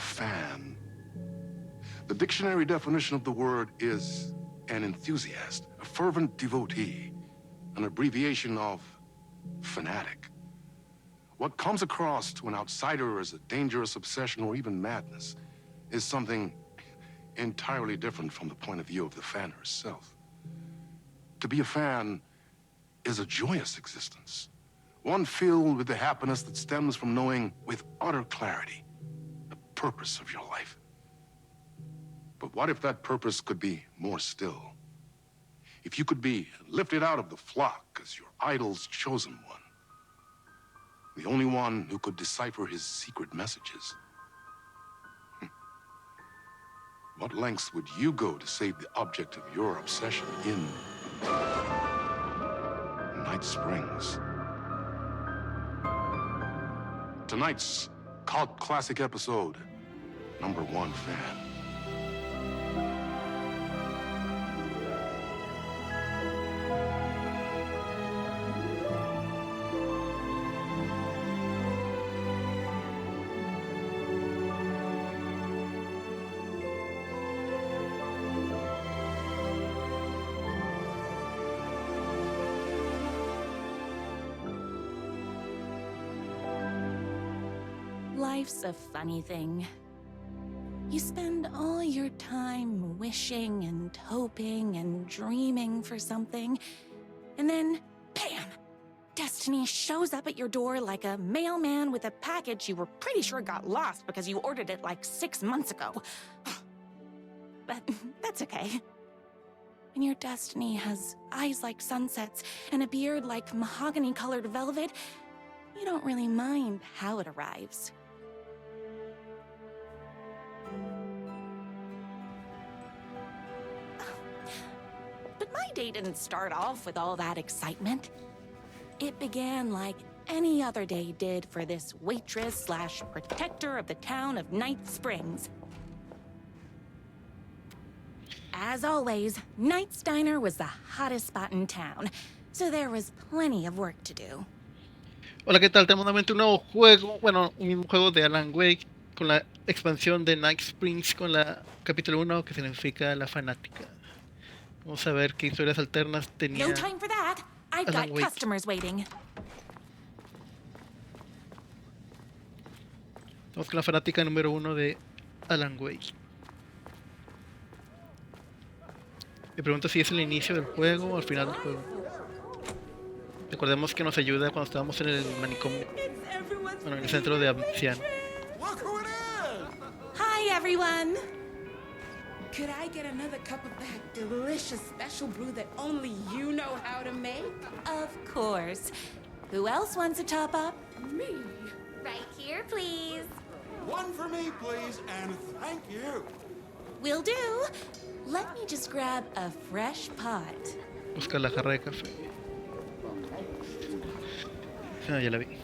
fan. The dictionary definition of the word is an enthusiast, a fervent devotee, an abbreviation of fanatic. What comes across to an outsider as a dangerous obsession or even madness is something entirely different from the point of view of the fan herself. To be a fan is a joyous existence, one filled with the happiness that stems from knowing with utter clarity the purpose of your life. But what if that purpose could be more still? If you could be lifted out of the flock as your idol's chosen one, the only one who could decipher his secret messages. What lengths would you go to save the object of your obsession in Night Springs? Tonight's cult classic episode, Number One Fan. Life's a funny thing. You spend all your time wishing and hoping and dreaming for something, and then, bam! Destiny shows up at your door like a mailman with a package you were pretty sure got lost because you ordered it like 6 months ago. But that's okay. When your destiny has eyes like sunsets and a beard like mahogany-colored velvet, you don't really mind how it arrives. But my day didn't start off with all that excitement. It began like any other day did for this waitress/protector of the town of Night Springs. As always, Night's Diner was the hottest spot in town, so there was plenty of work to do. Hola, ¿qué tal? Tenemos nuevamente un nuevo juego, bueno, un juego de Alan Wake con la expansión de Night Springs con la capítulo 1 que significa la fanática. Vamos a ver qué historias alternas tenía. No time for that. I've got customers waiting. Vamos con la fanática número 1 de Alan Wake. Me pregunto si es el inicio del juego o al final del juego. Recordemos que nos ayuda cuando estábamos en el manicomio. Bueno, en el centro de ancianos. Hi, everyone. Could I get another cup of that delicious special brew that only you know how to make? Of course. Who else wants a top up? Me. Right here, please. One for me, please, and thank you. Will do. Let me just grab a fresh pot. Busca la jarra de café. Ah, ya la vi.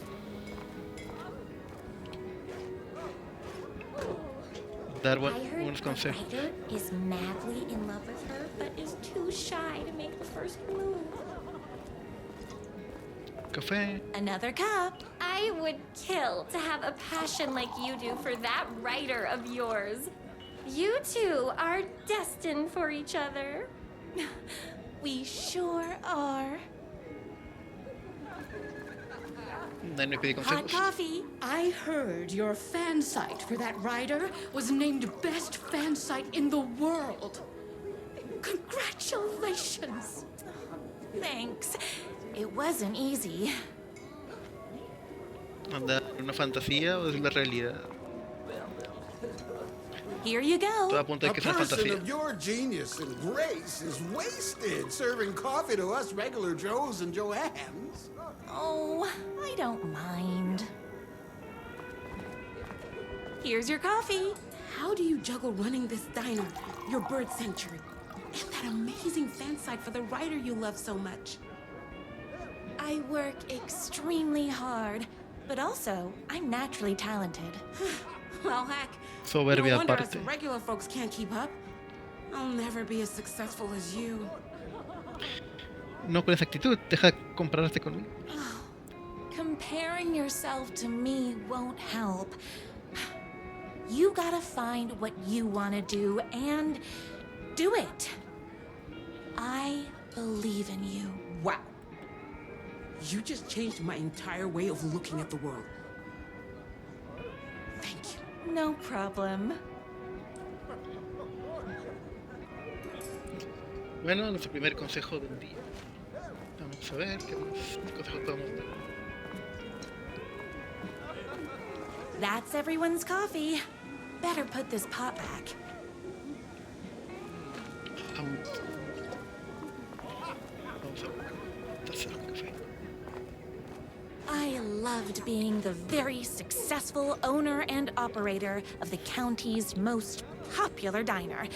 Dar buenos consejos. Ryder is madly in love with her, but is too shy to make the first move. Café. Another cup. I would kill to have a passion like you do for that writer of yours. You two are destined for each other. We sure are. Nadie me pide Hot consejos. coffee. I heard your fan site for that rider was named best fan site in the world. Congratulations. Thanks. It wasn't easy. ¿Anda en una fantasía o es la realidad? Here you Todo go. apunta a A que es una person fantasía. of your genius and grace is wasted serving coffee to us regular Joes and Joannes. Oh, I don't mind. Here's your coffee. How do you juggle running this diner, your bird sanctuary, and that amazing fan site for the writer you love so much? I work extremely hard, but also I'm naturally talented. Well, heck, Soberbia no wonder us aparte. regular folks can't keep up. I'll never be as successful as you. No con esa actitud, deja de compararte conmigo. Comparing yourself to me won't help. You gotta find what you wanna do and do it. I believe in you. Wow. You just changed my entire way of looking at the world. Thank you. No problem. Bueno, nuestro primer consejo del día. Vamos a ver qué más consejos podemos dar. That's everyone's coffee. Better put this pot back. Vamos a ver. Tercero café. I loved being the very successful owner and operator of the county's most popular diner.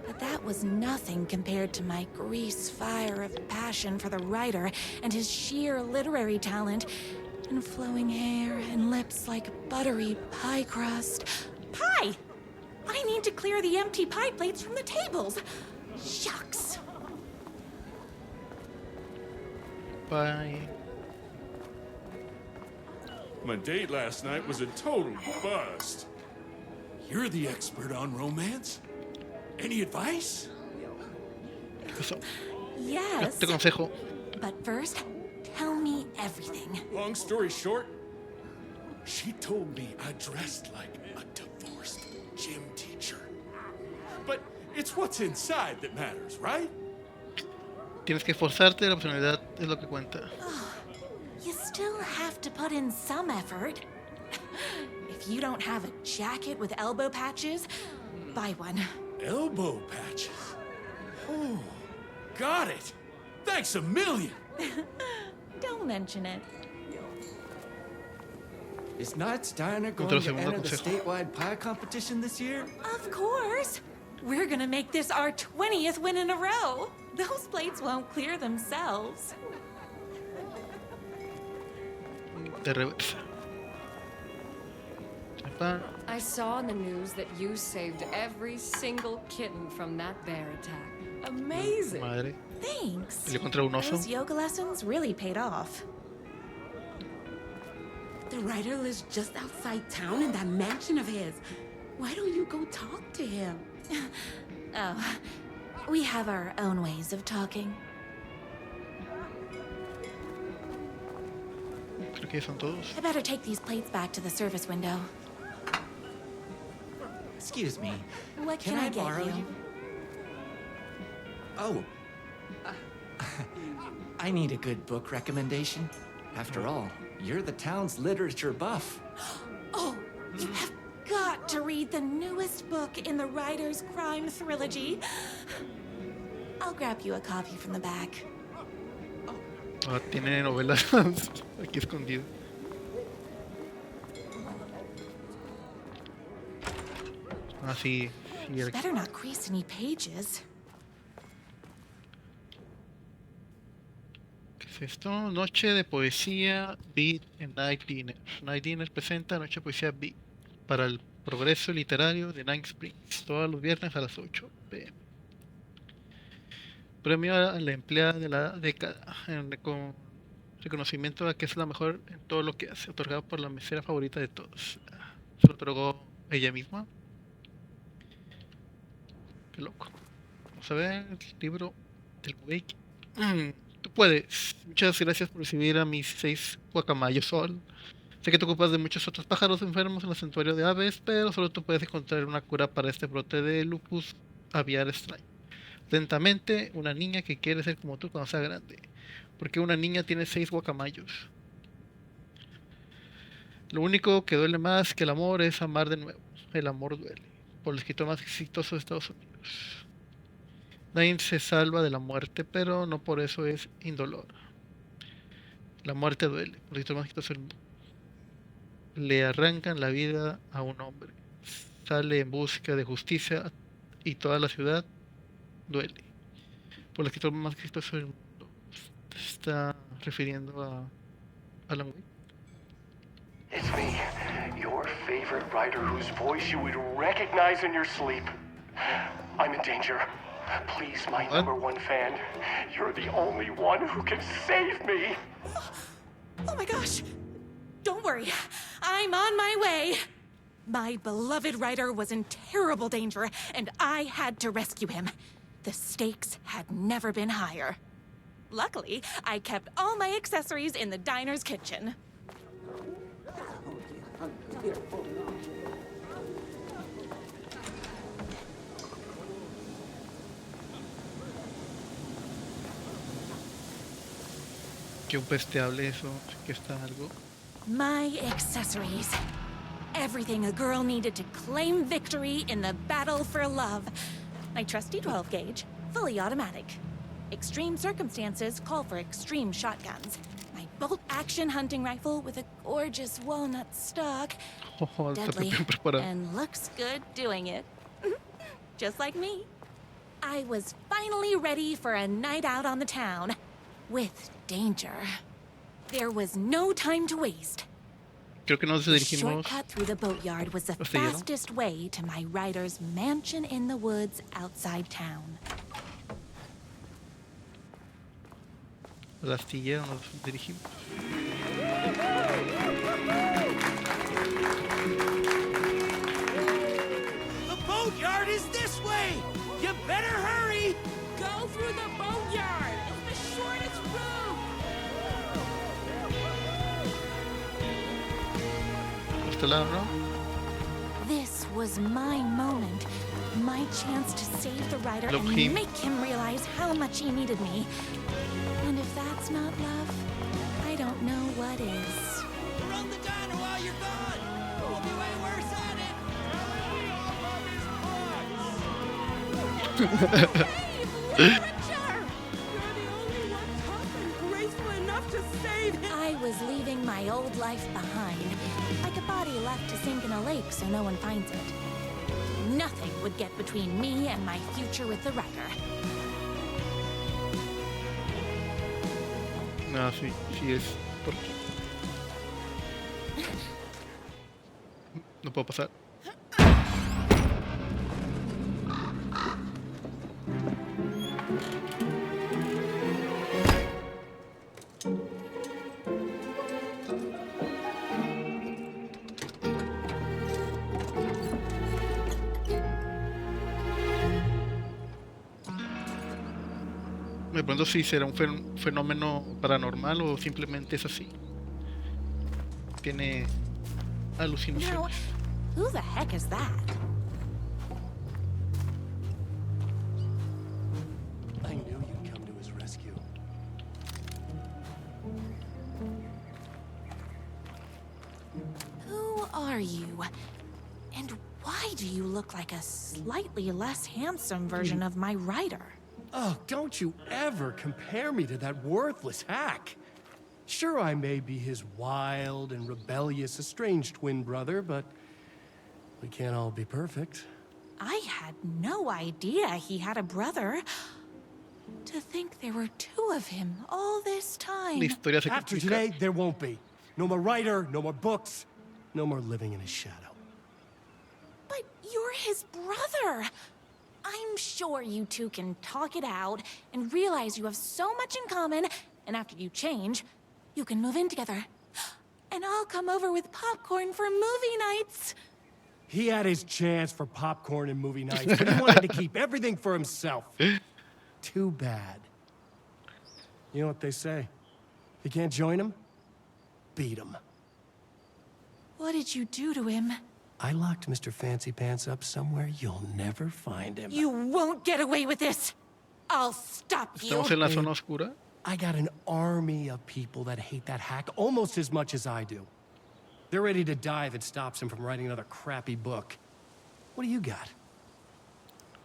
But that was nothing compared to my grease fire of passion for the writer and his sheer literary talent, and flowing hair and lips like buttery pie crust. Pie! I need to clear the empty pie plates from the tables. Shucks. Bye. My date last night was a total bust. You're the expert on romance. Any advice? Eso. Yes. Te consejo. But first, tell me everything. Long story short, She told me I dressed like a divorced gym teacher. but it's what's inside that matters, right? Tienes que esforzarte, la personalidad es lo que cuenta. You still have to put in some effort. If you don't have a jacket with elbow patches, buy one. Elbow patches. Oh, got it. Thanks a million. Don't mention it. Is Knight's Diner going Otro to segundo enter the consejo. statewide pie competition this year? Of course. We're gonna make this our 20th win in a row. Those plates won't clear themselves. De reversa. Epa. I saw in the news that you saved every single kitten from that bear attack. Amazing. Madre. Thanks. Peleó contra un oso. Those yoga lessons really paid off. The writer lives just outside town in that mansion of his. Why don't you go talk to him? Oh, we have our own ways of talking. Creo que son todos. I better take these plates back to the service window. Excuse me. What Can can I I get borrow you? you? Oh. I need a good book recommendation. After all, you're the town's literature buff. Oh, you have got to read the newest book in the writer's crime trilogy. I'll grab you a copy from the back. Ah, tiene novelas aquí escondido. Ah, sí. Sí, aquí. Better not crease any pages. ¿Qué es esto? Noche de poesía Beat en Night Dinner. Night Dinner presenta Noche de poesía Beat para el progreso literario de Night Springs, todos los viernes a las 8 p.m. Premio a la empleada de la década, con reconocimiento a que es la mejor en todo lo que hace, otorgado por la mesera favorita de todos. Se lo otorgó ella misma. Qué loco. Vamos a ver el libro del Wake. Tú puedes. Muchas gracias por recibir a mis 6 guacamayos, Sol. Sé que te ocupas de muchos otros pájaros enfermos en el santuario de aves, pero solo tú puedes encontrar una cura para este brote de lupus aviar extraño. Atentamente, una niña que quiere ser como tú cuando sea grande. Porque una niña tiene 6 guacamayos. Lo único que duele más que el amor es amar de nuevo. El amor duele. Por el escritor más exitoso de Estados Unidos. Nadie se salva de la muerte, pero no por eso es indolor. La muerte duele. Por el escritor más exitoso del mundo. Le arrancan la vida a un hombre. Sale en busca de justicia y toda la ciudad duele. Por el escritor más exitoso del mundo. Se está refiriendo a Alan Wake. It's me, your favorite writer whose voice you would recognize in your sleep. I'm in danger. Please, my number one fan, you're the only one who can save me. Oh my gosh! Don't worry, I'm on my way. My beloved writer was in terrible danger, and I had to rescue him. The stakes had never been higher. Luckily, I kept all my accessories in the diner's kitchen. Que un pez te hable eso, que está algo. My accessories. Everything a girl needed to claim victory in the battle for love. My trusty 12 gauge, fully automatic. Extreme circumstances call for extreme shotguns. My bolt-action hunting rifle with a gorgeous walnut stock. Oh, Deadly, and looks good doing it. Just like me. I was finally ready for a night out on the town. With danger. There was no time to waste. Creo que nos The dirigimos. shortcut through the boatyard was the Astillero. fastest way to my writer's mansion in the woods outside town. Al astillero nos dirigimos. The boatyard is this way! You better hurry! Go through the boatyard. It's the shortest route. A este lado, ¿no? This was my moment. My chance to save the writer Look, and he- make him realize how much he needed me. And if that's not love, I don't know what is. Run the diner while you're gone! We'll be way worse at it! Richard! You're the only one tough and graceful enough to save him. I was leaving my old life behind, like a body left to sink in a lake so no one finds it. Nothing would get between me and my future with the writer. No, sí, sí es por aquí. No puedo pasar. Me pregunto si será un fenómeno paranormal o simplemente es así. Tiene Now, alucinaciones. who the heck is that? I knew you'd come to his rescue. Who are you? And why do you look like a slightly less handsome version of my writer? Oh, don't you ever compare me to that worthless hack. Sure, I may be his wild and rebellious estranged twin brother, but we can't all be perfect. I had no idea he had a brother. To think there were two of him all this time. La historia se After complica. today, there won't be. No more writer, no more books, no more living in his shadow. But you're his brother. I'm sure you two can talk it out and realize you have so much in common, and after you change, you can move in together. And I'll come over with popcorn for movie nights. He had his chance for popcorn and movie nights, but he wanted to keep everything for himself. Too bad. You know what they say? If you can't join him, beat him. What did you do to him? I locked Mr. Fancy Pants up somewhere you'll never find him. You won't get away with this. I'll stop you. Estamos en la zona oscura. I got an army of people that hate that hack almost as much as I do. They're ready to die if it stops him from writing another crappy book. What do you got?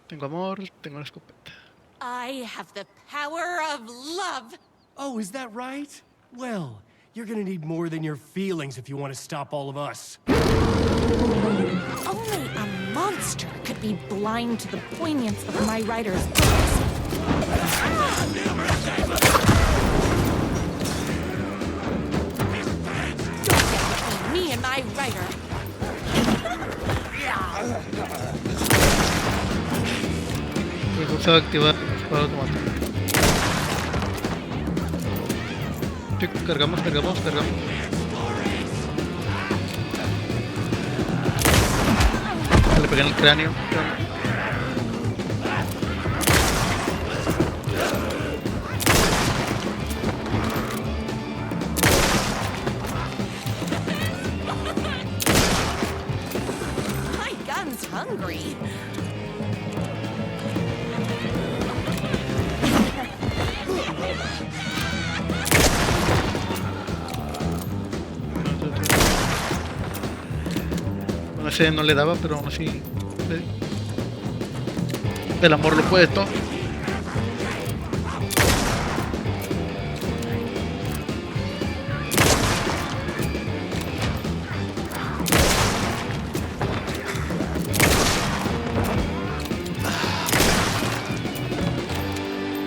Tengo amor, tengo una escopeta. I have the power of love. Oh, is that right? Well, you're gonna need more than your feelings if you want to stop all of us. Only a monster could be blind to the poignance of my writer's books. Me and my writer. Recurso de activar disparo automático. Sí, cargamos. pegué en el cráneo. My gun's hungry. Bueno, ese no le daba, pero aún así le di. El amor lo puede todo.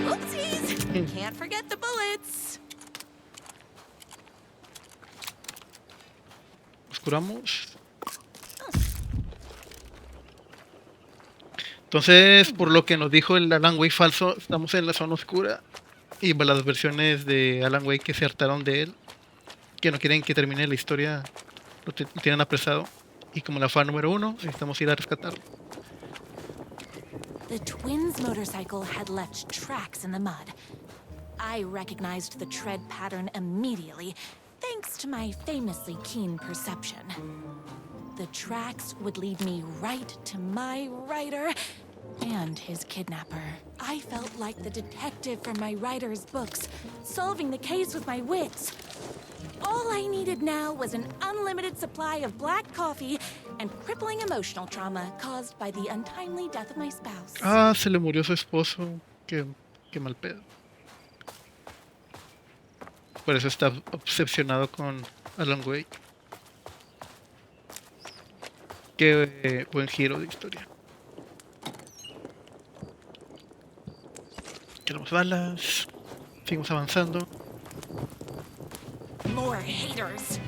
Oopsies! Can't forget the bullets. Nos curamos. Entonces, por lo que nos dijo el Alan Wake falso, estamos en la zona oscura. Y las versiones de Alan Wake que se hartaron de él, que no quieren que termine la historia, lo tienen apresado. Y como la fan número 1, necesitamos ir a rescatarlo. The twins' motorcycle had left tracks in the mud. I recognized the tread pattern immediately, thanks to my famously keen perception. The tracks would lead me right to my rider and his kidnapper. I felt like the detective from my writer's books, solving the case with my wits. All I needed now was an unlimited supply of black coffee and crippling emotional trauma caused by the untimely death of my spouse. Ah, se le murió su esposo. Qué mal pedo. Por eso está obsesionado con Alan Wake. Qué buen giro de historia. Tenemos balas. Seguimos avanzando. More haters.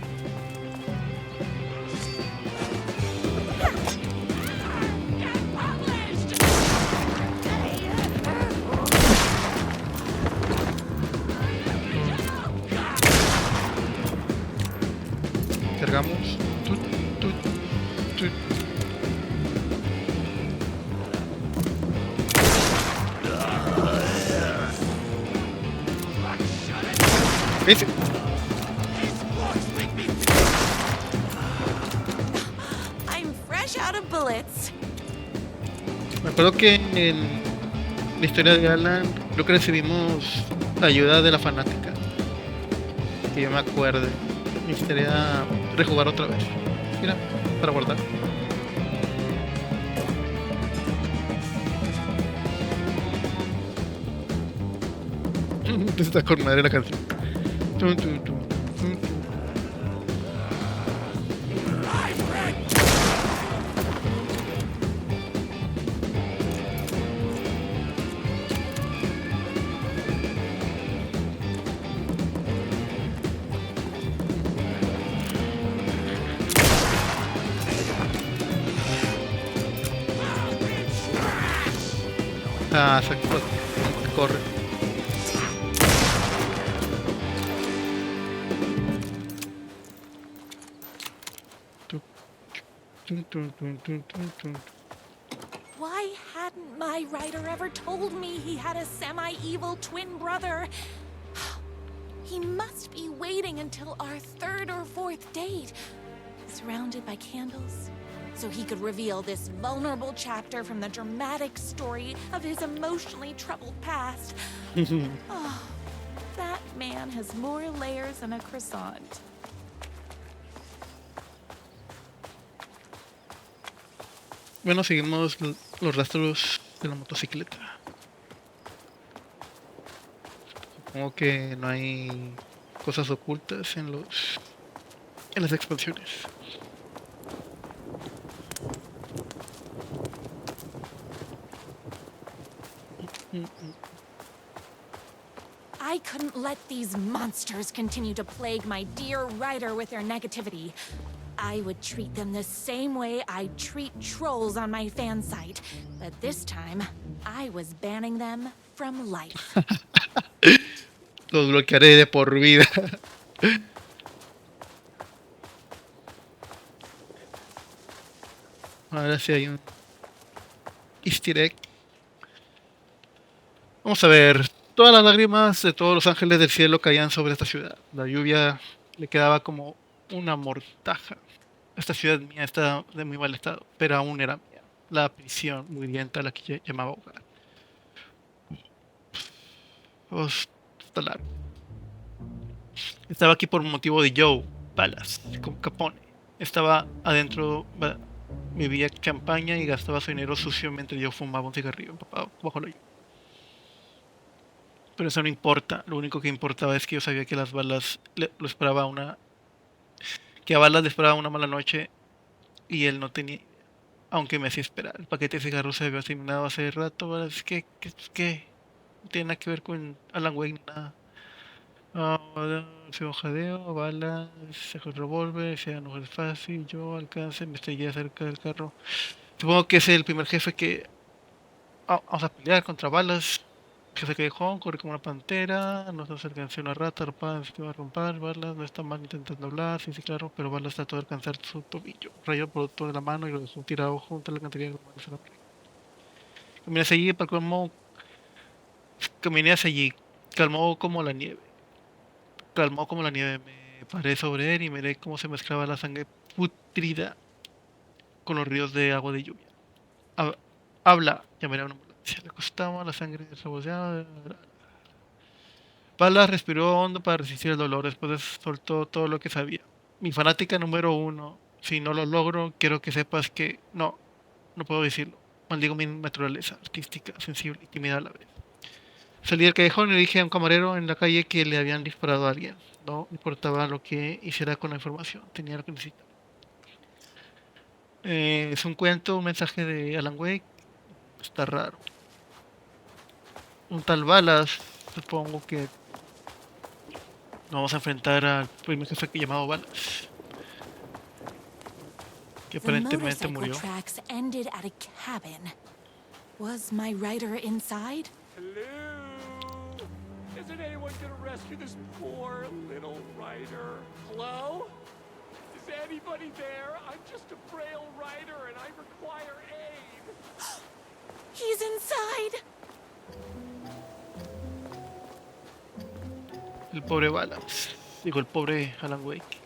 Cargamos. Tut, tut, tut. Ese. I'm fresh out of bullets. Me acuerdo que en la historia de Alan, creo que recibimos ayuda de la fanática. Que yo me acuerde. Me gustaría rejugar otra vez. Mira, para guardar. Está con madre la canción. Tum, tum, tum, tum, tum. Ah, se corre. Tum, tum, tum, tum, tum, tum. Why hadn't my writer ever told me he had a semi-evil twin brother? He must be waiting until our third or fourth date, surrounded by candles, so he could reveal this vulnerable chapter from the dramatic story of his emotionally troubled past. Oh, that man has more layers than a croissant. Bueno, seguimos los rastros de la motocicleta. Supongo que no hay cosas ocultas en las expansiones. I couldn't let these monsters continue to plague my dear writer with their negativity. I would treat them the same way I'd treat trolls on my fan site. But this time, I was banning them from life. Los bloquearé de por vida. Ahora sí hay un easter egg. Vamos a ver. Todas las lágrimas de todos los ángeles del cielo caían sobre esta ciudad. La lluvia le quedaba como una mortaja. Esta ciudad mía está de muy mal estado, pero aún era mía. La prisión mugrienta a la que llamaba hogar. Está largo. Estaba aquí por motivo de Joe, balas, como Capone. Estaba adentro, bebía champaña y gastaba su dinero sucio mientras yo fumaba un cigarrillo empapado bajo la lluvia. Pero eso no importa. Lo único que importaba es que yo sabía que las balas lo esperaba que a balas le esperaba una mala noche y él no tenía idea. Aunque me hacía esperar. El paquete de cigarros se había asignado hace rato. ¿Verdad? Es que no tiene nada que ver con Alan Wake ni nada. Se jadeo, balas, saco el revólver, sea no es fácil, yo alcance, me estrellé cerca del carro. Supongo que es el primer jefe que vamos a pelear contra balas. Jefe callejón, corre como una pantera, no se alcanza una rata, arpada, se va a romper, balas, no está mal intentando hablar, sí, sí, claro, pero balas trató de alcanzar su tobillo. Rayó por toda la mano y lo dejó tirado junto a la cantería de la Caminé hacia allí, caminé hacia allí, calmó como la nieve. Calmó como la nieve. Me paré sobre él y miré cómo se mezclaba la sangre putrida con los ríos de agua de lluvia. Habla, llamaré a una ambulancia. Le costaba la sangre reboceada. Palas respiró hondo para resistir el dolor. Después soltó todo lo que sabía. Mi fanática número uno. Si no lo logro, quiero que sepas que no puedo decirlo. Maldigo mi naturaleza artística, sensible y tímida a la vez. Salí del callejón y le dije a un camarero en la calle que le habían disparado a alguien. No importaba lo que hiciera con la información, tenía lo que necesitaba. Es un cuento, un mensaje de Alan Wake. Está raro. Un tal Balas, supongo que nos vamos a enfrentar al primer jefe que llamado Balas, que The aparentemente motorcycle murió. tracks ended at a cabin. Was my rider inside? Hello? Isn't anyone gonna rescue this poor little rider? Hello? Is anybody there? I'm just a frail rider and I require aid. He's inside! El pobre Balas. Digo, el pobre Alan Wake.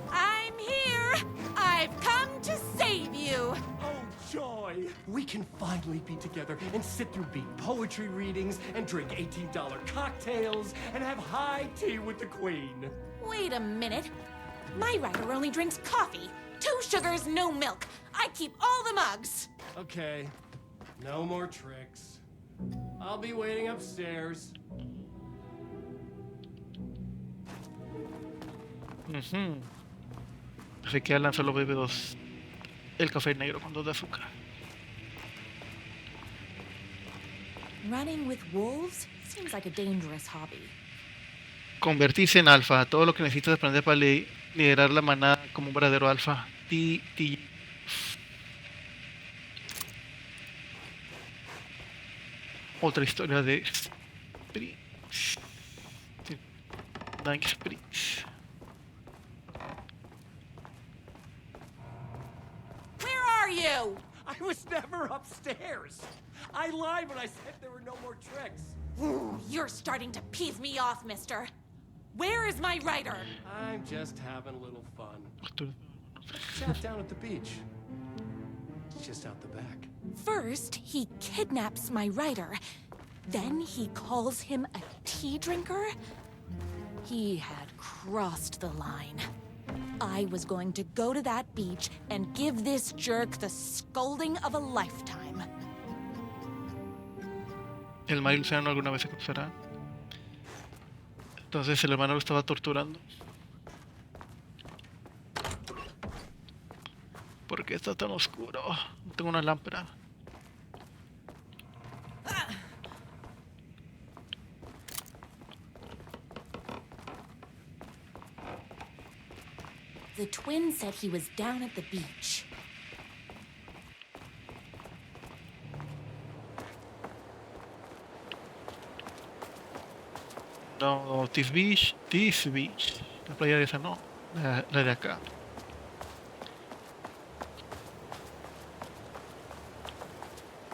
I'm here! I've come to save you! Oh, joy! We can finally be together and sit through beat poetry readings and drink $18 cocktails and have high tea with the queen. Wait a minute. My rider only drinks coffee. 2 sugars, no milk. I keep all the mugs. Okay, no more tricks. I'll be waiting upstairs. Así que Alan solo bebe el café negro con 2 de azúcar. Running with wolves seems like a dangerous hobby. Convertirse en alfa, todo lo que necesitas aprender para liderar la manada como un verdadero alfa. Otra historia de Nike Springs. Where are you? I was never upstairs. I lied when I said there were no more tricks. You're starting to piss me off, mister. Where is my rider? I'm just having a little fun. Let's chat down at the beach. It's just out the back. First, he kidnaps my rider. Then he calls him a tea drinker. He had crossed the line. I was going to go to that beach and give this jerk the scolding of a lifetime. El mar y el océano alguna vez se cruzarán. Entonces el hermano lo estaba torturando. ¿Por qué está tan oscuro? No tengo una lámpara. The twin said he was down at the beach. No, This Beach. La playa de esa no. La de acá.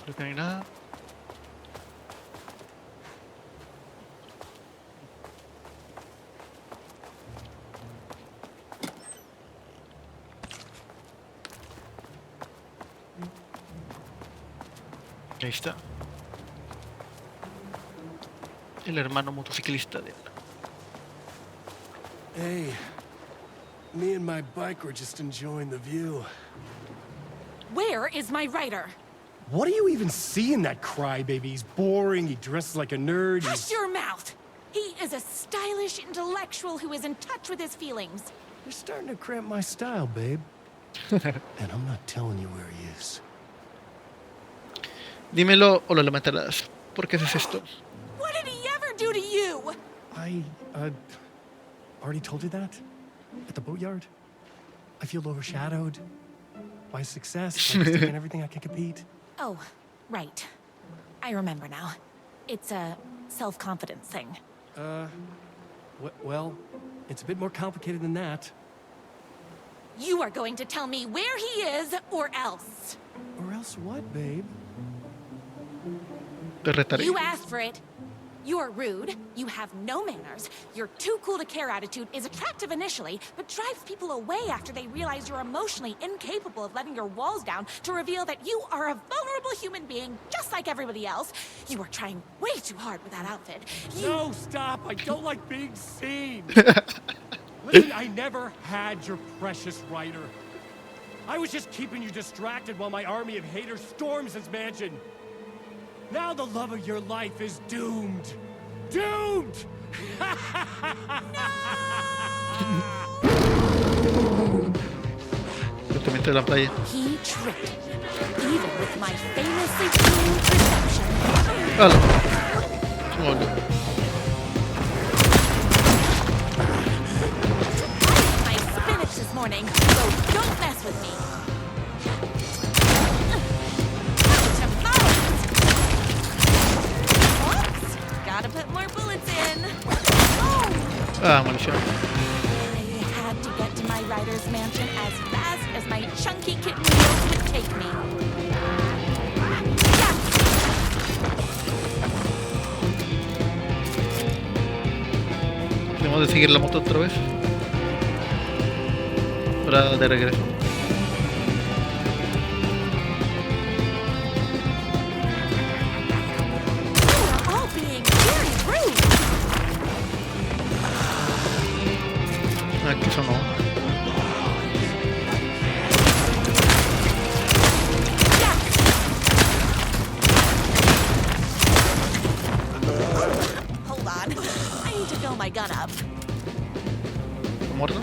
Creo que no hay nada. Ahí está. El hermano motociclista de Ana. Hey, me and my bike were just enjoying the view. Where is my writer? What do you even see in that crybaby? He's boring, he dresses like a nerd. Hush your mouth! He is a stylish intellectual who is in touch with his feelings. You're starting to cramp my style, babe. And I'm not telling you where he is. Dímelo o lo lamentarás. ¿Por qué haces esto? What did he ever do to you? I, already told you that? At the boatyard? I feel overshadowed by success. I'm taking everything I can compete. Oh, right. I remember now. It's a self-confidence thing. Well, it's a bit more complicated than that. You are going to tell me where he is, or else. Or else what, babe? Te retaré. You asked for it. You're rude, you have no manners, your too cool to care attitude is attractive initially, but drives people away after they realize you're emotionally incapable of letting your walls down to reveal that you are a vulnerable human being just like everybody else. You are trying way too hard with that outfit. No, stop! I don't like being seen! Listen, I never had your precious writer. I was just keeping you distracted while my army of haters storms his mansion. Now the love of your life is doomed. Doomed! Directamente de la playa. He tricked me, even with my famously keen perception. Hola. Hola. I ate my spinach this morning, so don't mess with me. Gotta put more bullets in. Ah, maldición. I had to get to my writer's mansion as fast as my chunky kitten wheels would take me. Tenemos de seguir la moto otra vez. Ahora de regreso. Aquí sonó. Hold on. I need to fill my gun up. ¿Está muerto?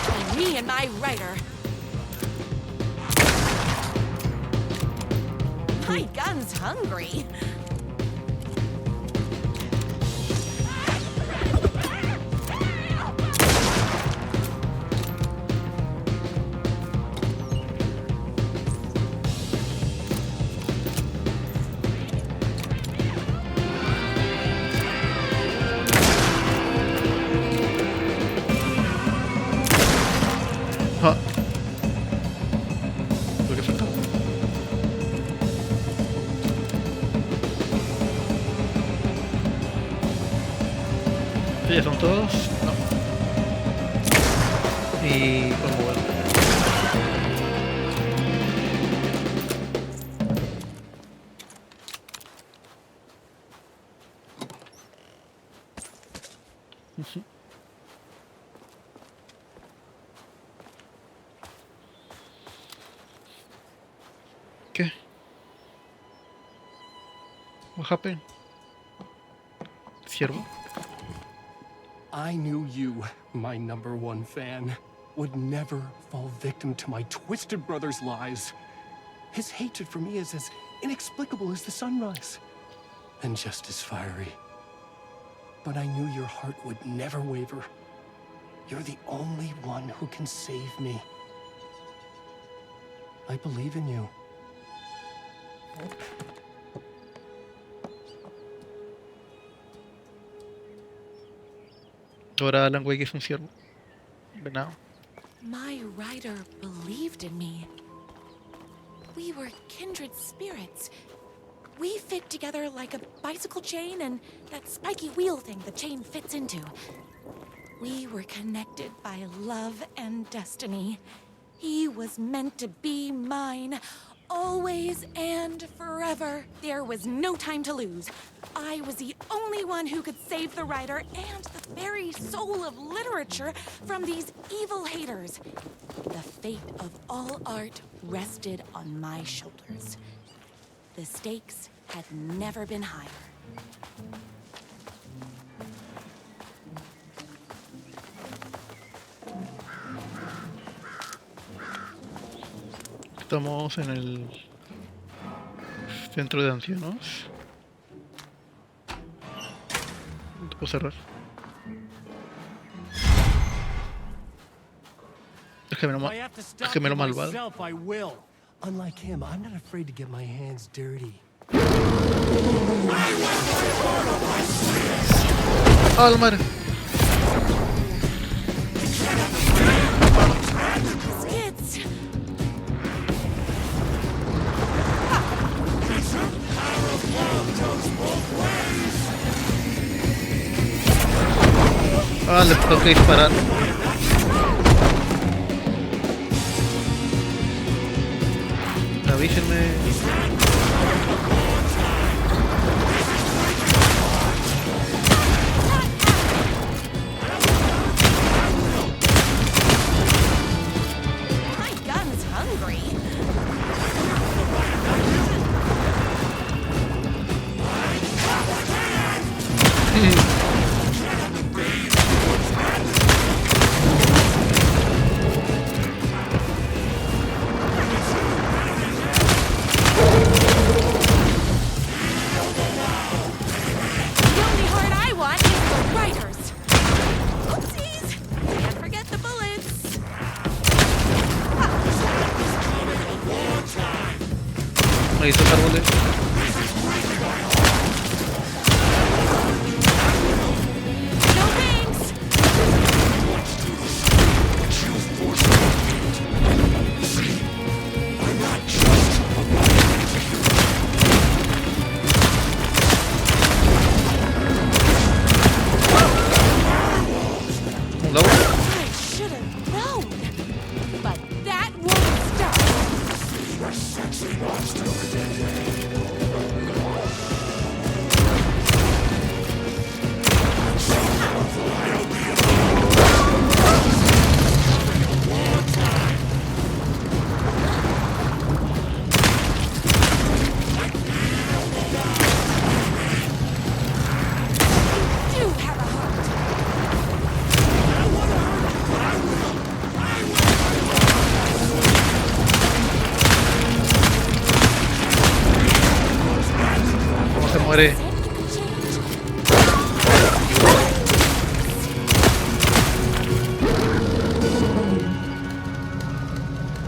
Between me and my writer. My gun's hungry. Ah. ¿Por qué falta? ¿Sí, ya son todos? No. Y pues mover. ¿Qué? What happened? ¿Siervo? I knew you, my #1 fan, would never fall victim to my twisted brother's lies. His hatred for me is as inexplicable as the sunrise, and just as fiery. But I knew your heart would never waver. You're the only one who can save me. I believe in you. Ahora Alan Wake es un ciervo. Venado. My rider believed in me. We were kindred spirits. We fit together like a bicycle chain and that spiky wheel thing the chain fits into. We were connected by love and destiny. He was meant to be mine, always and forever. There was no time to lose. I was the only one who could save the writer and the very soul of literature from these evil haters. The fate of all art rested on my shoulders. The stakes had never been higher. Estamos en el centro de ancianos. ¿Te puedo cerrar? Es gemelo malvado. Unlike him, I'm not afraid to get my hands dirty. ¡Ah, la madre! Skids! Ah, le tengo que disparar. Avísenme. My gun's hungry. The only heart I want is the writers. Oopsies! Can't forget the bullets. Malditos árboles. No thanks. Un lobo. I should have known. But that won't stop. You do have a heart. ¿Cómo se muere?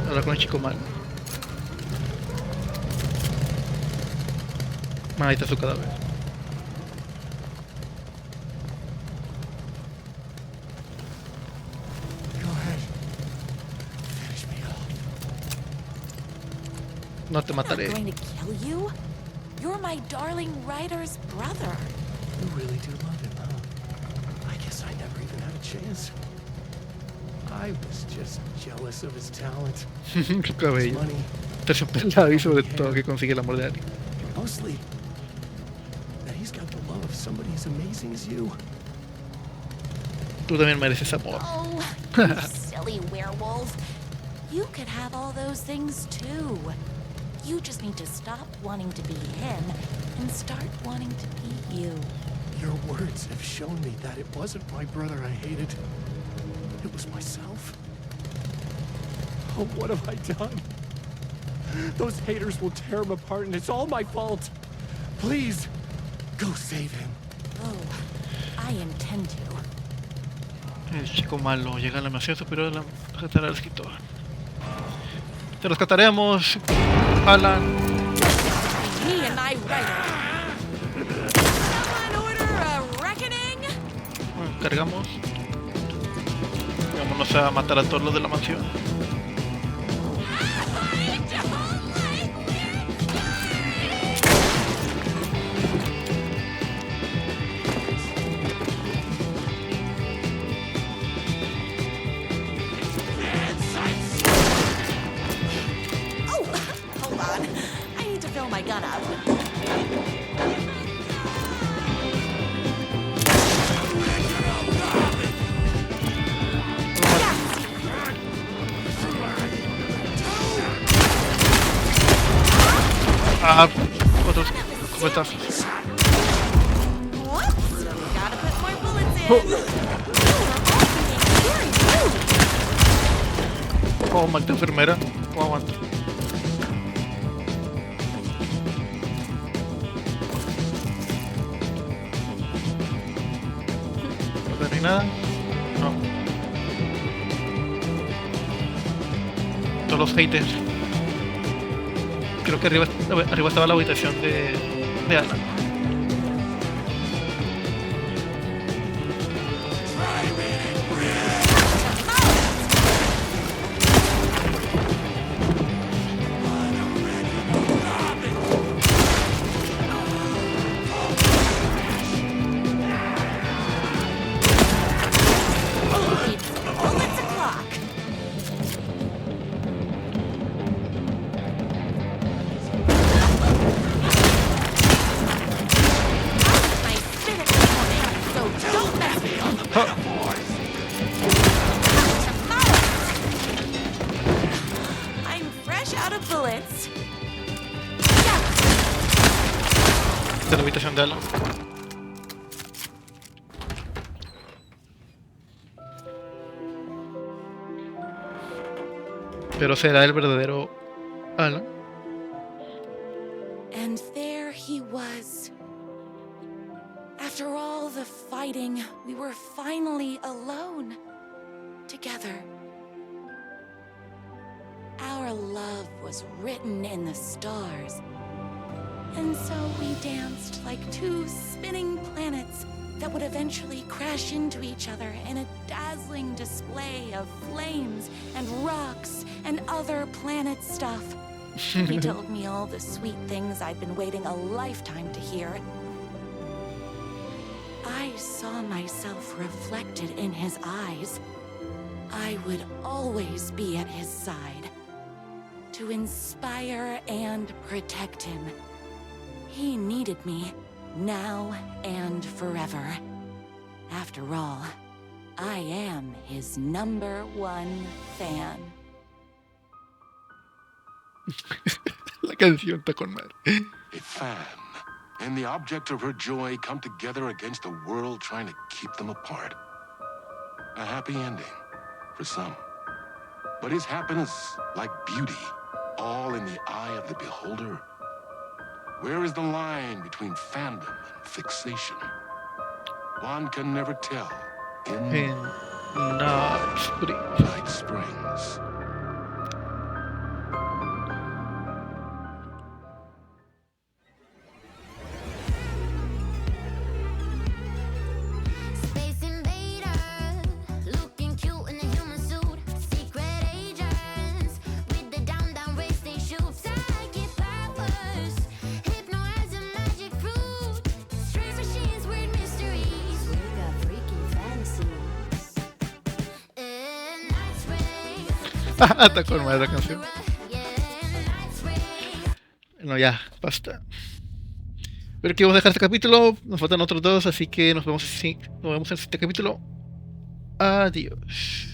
Hablar con el chico malo. Ahí está su cadáver. Go ahead. Finish me off. No te I'm not mataré. going to kill you. You're my darling writer's brother. You really do love him, huh? I guess I never even had a chance. I was just jealous of his talent, Su his cabello. money, Terciopelado y sobre todo que consigue el amor de alguien. and mostly that he's got the love of somebody as amazing as you. Tú también mereces amor. Oh, you silly werewolf. You could have all those things too. You just need to stop wanting to be him and start wanting to be you. Your words have shown me that it wasn't my brother I hated. It was myself. Oh, what have I done? Those haters will tear him apart, and it's all my fault. Please, go save him. Oh, I intend to. El chico malo llega a la mansión superior de la secretaria del escritor. Te rescataremos, Alan. Me and my writer. Someone order a reckoning? Bueno, cargamos. Vámonos a matar a todos los de la mansión. Oh, hold on. I need to fill my gun up. Ah, otros cubetazos. Whoops! Gotta put more bullets in. Oh. You are all being very rude. Oh, maldita enfermera. ¿Cómo aguanto? ¿No hay nada? No. Todos los haters. Creo que arriba estaba la habitación de Ana. Bullets o'clock. My spirit is command, so don't mess with me. I'm fresh out of bullets. De la habitación de Alan. Pero será el verdadero Alan. And there he was. After all the fighting, we were finally alone. Together. Our love was written in the stars. And so we danced like two spinning planets that would eventually crash into each other in a dazzling display of flames and rocks and other planet stuff. He told me all the sweet things I'd been waiting a lifetime to hear. I saw myself reflected in his eyes. I would always be at his side, to inspire and protect him. He needed me, now and forever. After all, I am his #1 fan. La canción está con madre. A fan and the object of her joy come together against a world trying to keep them apart. A happy ending for some. But is happiness, like beauty, all in the eye of the beholder? Where is the line between fandom and fixation? One can never tell in Night Springs. Space invader, looking cute in a human suit. Secret agents with the down race they shoot. Psychic powers, hypnotize a magic fruit. Strange machines, weird mysteries. We got freaky fantasies. In Night Springs. Está con madre la canción. No, ya, basta. Pero que vamos a dejar este capítulo. Nos faltan otros dos, así que nos vemos en el siguiente capítulo. Adiós.